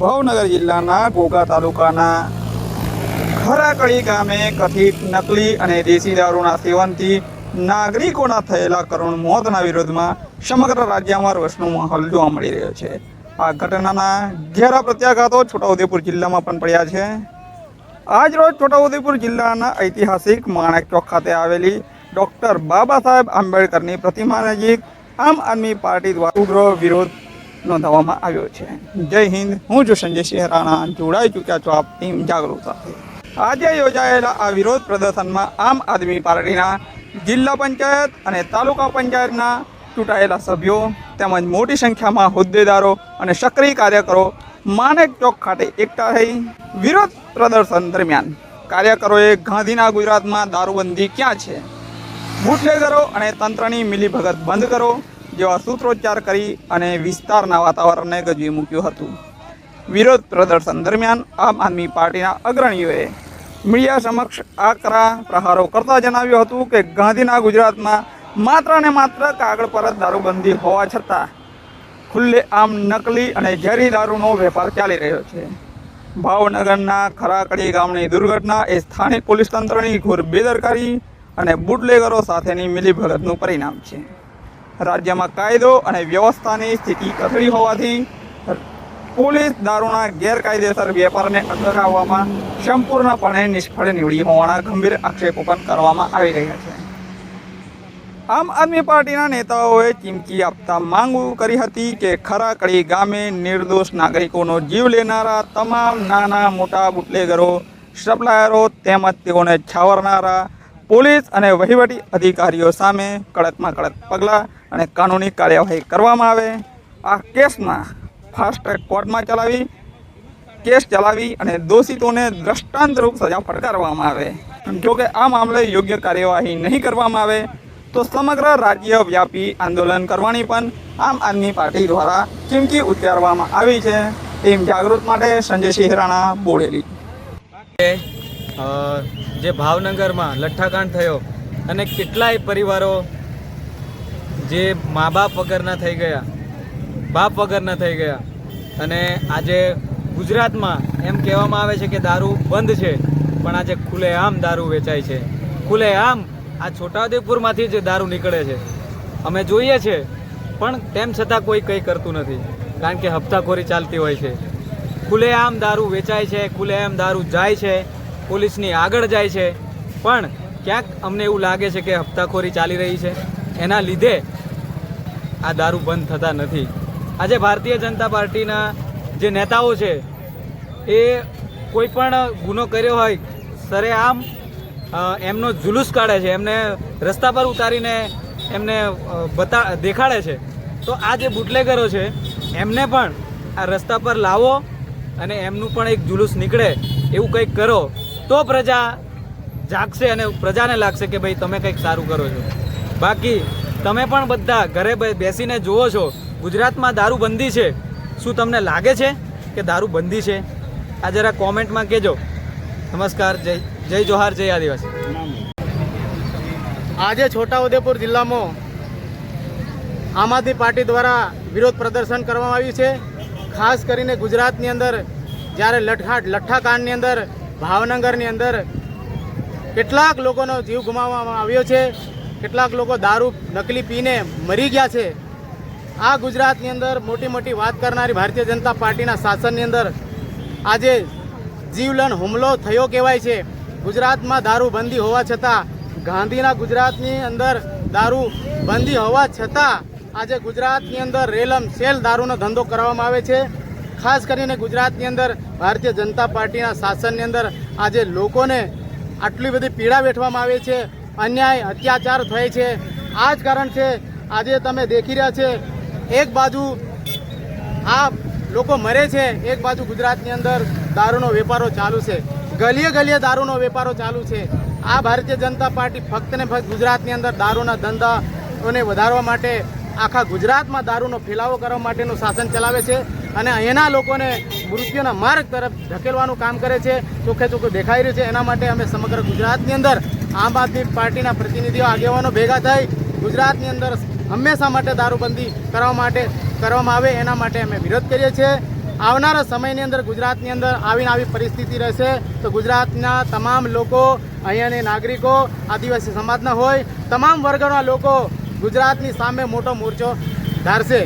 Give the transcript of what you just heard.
ભાવનગર જિલ્લાના ઘોઘા તાલુકાના ખરાકડી ગામે કથિત નકલી અને દેશી દારૂના સેવનથી નાગરિકોના થયેલા કરુણ મોતના વિરોધમાં સમગ્ર રાજ્યમાં રોષનો માહોલ જોવા મળી રહ્યો છે। આ ઘટનાના ઘેરા પ્રત્યાઘાતો છોટાઉદેપુર જિલ્લામાં પણ પડ્યા છે। આજ રોજ છોટાઉદેપુર જિલ્લાના ઐતિહાસિક માણેક ચોક ખાતે આવેલી ડૉક્ટર બાબા સાહેબ આંબેડકરની પ્રતિમા નજીક આમ આદમી પાર્ટી દ્વારા ઉગ્ર વિરોધ નોંધાવવામાં આવ્યો છે। જય હિન્દ, હું છું સંજય સિંહ રાણા, જોડાઈ ચૂક્યા છો આપ ટીમ જાગૃત સાથે। આજે યોજાયેલા આ વિરોધ પ્રદર્શનમાં આમ આદમી પાર્ટીના જિલ્લા પંચાયત અને તાલુકા પંચાયતના ચૂંટાયેલા સભ્યો તેમજ મોટી સંખ્યામાં હોદ્દેદારો અને સક્રિય કાર્યકરો માણેક ચોક ખાતે એકઠા થઈ વિરોધ પ્રદર્શન દરમિયાન કાર્યકરોએ ગાંધીના ગુજરાતમાં દારૂબંધી ક્યાં છે, બુટલેગરો અને તંત્રની મિલીભગત બંધ કરો જેવા સૂત્રોચ્ચાર કરી અને વિસ્તારના વાતાવરણને ગજવી મૂક્યું હતું। વિરોધ પ્રદર્શન દરમિયાન આમ આદમી પાર્ટીના અગ્રણીઓએ મીડિયા સમક્ષ આકરા પ્રહારો કરતા જણાવ્યું હતું કે ગાંધીના ગુજરાતમાં માત્ર ને માત્ર કાગળ પર જ દારૂબંધી હોવા છતાં ખુલ્લે આમ નકલી અને ઝેરી દારૂનો વેપાર ચાલી રહ્યો છે। ભાવનગરના ખરાકડી ગામની દુર્ઘટના એ સ્થાનિક પોલીસ તંત્રની ઘોર બેદરકારી અને બુટલેગરો સાથેની મિલીભગતનું પરિણામ છે। રાજ્યમાં કાયદો અને વ્યવસ્થાની સ્થિતિ કથળી હોવાથી પોલીસ દારૂના ગેરકાયદેસર વેપારને અટકાવવામાં સંપૂર્ણપણે નિષ્ફળ નીવડી હોવાના ગંભીર આક્ષેપો પણ કરવામાં આવી રહ્યા છે। આમ આદમી પાર્ટીના નેતાઓએ ચીમકી આપતા માંગ કરી હતી કે ખરાકડી ગામે નિર્દોષ નાગરિકોનો જીવ લેનારા તમામ નાના મોટા બુટલેગરો, સપ્લાયરો તેમજ તેઓને છાવરનારા પોલીસ અને વહીવટી અધિકારીઓ સામે કડકમાં કડક પગલાં અને કાનૂની કાર્યવાહી કરવામાં આવે। આ કેસમાં ફાસ્ટ ટ્રેક કોર્ટમાં કેસ ચલાવી અને દોષિતોને દ્રષ્ટાંતરૂપ સજા ફટકારવામાં આવે। જોકે આ મામલે યોગ્ય કાર્યવાહી નહીં કરવામાં આવે તો સમગ્ર રાજ્ય વ્યાપી આંદોલન કરવાની પણ આમ આદમી પાર્ટી દ્વારા ચીમકી ઉચ્ચારવામાં આવી છે। ટીમ જાગૃત માટે સંજય સિંહ રાણા, બોડેલી। જે ભાવનગરમાં લઠ્ઠાકાંડ થયો અને કેટલાય પરિવારો જે મા બાપ વગરના થઈ ગયા, બાપ વગરના થઈ ગયા, અને આજે ગુજરાતમાં એમ કહેવામાં આવે છે કે દારૂ બંધ છે, પણ આજે ખુલ્લેઆમ દારૂ વેચાય છે। ખુલ્લેઆમ આ છોટાઉદેપુરમાંથી જ દારૂ નીકળે છે, અમે જોઈએ છે, પણ તેમ છતાં કોઈ કંઈ કરતું નથી, કારણ કે હપ્તાખોરી ચાલતી હોય છે। ખુલ્લેઆમ દારૂ વેચાય છે, ખુલ્લેઆમ દારૂ જાય છે, પોલીસની આગળ જાય છે, પણ ક્યાંક અમને એવું લાગે છે કે હપ્તાખોરી ચાલી રહી છે, એના લીધે આ દારૂ બંધ થતા નથી। આજે ભારતીય જનતા પાર્ટીના જે નેતાઓ છે એ કોઈ પણ ગુનો કર્યો હોય સરેઆમ એમનો જુલુસ કાઢે છે, એમને રસ્તા પર ઉતારીને એમને દેખાડે છે। તો આ જે બુટલેગરો છે એમને પણ આ રસ્તા પર લાવો અને એમનું પણ એક જુલુસ નીકળે એવું કંઈક કરો તો પ્રજા જાગશે અને પ્રજાને લાગશે કે ભાઈ તમે કંઈક સારું કરો છો। બાકી તમે પણ બધા ઘરે બેસીને જુઓ છો ગુજરાતમાં દારૂ બંધી છે, શું તમને લાગે છે કે દારૂ બંધી છે? આ જરા કોમેન્ટમાં કહેજો। નમસ્કાર, જય જોહાર, જય આદિવાસી। આજે છોટાઉદેપુર જિલ્લામાં આમ આદમી પાર્ટી દ્વારા વિરોધ પ્રદર્શન કરવામાં આવ્યું છે। ખાસ કરીને ગુજરાતની અંદર જ્યારે લઠ્ઠાકાંડની અંદર ભાવનગરની અંદર કેટલાક લોકોનો જીવ ગુમાવવામાં આવ્યો છે, કેટલાક લોકો દારૂ નકલી પીને મરી ગયા છે। આ ગુજરાતની અંદર મોટી મોટી વાત કરનારી ભારતીય જનતા પાર્ટીના શાસનની અંદર આજે જીવલેણ હુમલો થયો કહેવાય છે। ગુજરાતમાં દારૂ બંધી હોવા છતાં, ગાંધીના ગુજરાતની અંદર દારૂ બંધી હોવા છતાં આજે ગુજરાતની અંદર રેલમ સેલ દારૂનો ધંધો કરવામાં આવે છે। ખાસ કરીને ગુજરાતની અંદર ભારતીય જનતા પાર્ટીના શાસનની અંદર આજે લોકોને આટલી બધી પીડા વેઠવામાં આવે છે, અન્યાય અત્યાચાર થાય છે। આ જ કારણ છે આજે તમે દેખી રહ્યા છે, એક બાજુ આ લોકો મરે છે, એક બાજુ ગુજરાતની અંદર દારૂનો વેપારો ચાલુ છે, ગલીએ ગલીએ દારૂનો વેપારો ચાલુ છે। આ ભારતીય જનતા પાર્ટી ફક્ત ને ફક્ત ગુજરાતની અંદર દારૂના ધંધાઓને વધારવા માટે આખા ગુજરાતમાં દારૂનો ફેલાવો કરવા માટેનું શાસન ચલાવે છે અને અહીંના લોકોને મૃત્યુના માર્ગ તરફ ધકેલવાનું કામ કરે છે। ચોખ્ખે ચોખ્ખું દેખાઈ રહ્યું છે। એના માટે અમે સમગ્ર ગુજરાતની અંદર આમ આદમી પાર્ટીના પ્રતિનિધિઓ, આગેવાનો ભેગા થઈ ગુજરાતની અંદર હંમેશા માટે દારૂબંધી કરવામાં આવે એના માટે અમે વિરોધ કરીએ છીએ। આવનારા સમયની અંદર ગુજરાતની અંદર આવીને આવી પરિસ્થિતિ રહેશે તો ગુજરાતના તમામ લોકો, અહીંયાના નાગરિકો, આદિવાસી સમાજના હોય, તમામ વર્ગના લોકો ગુજરાતની સામે મોટો મોરચો ધારશે.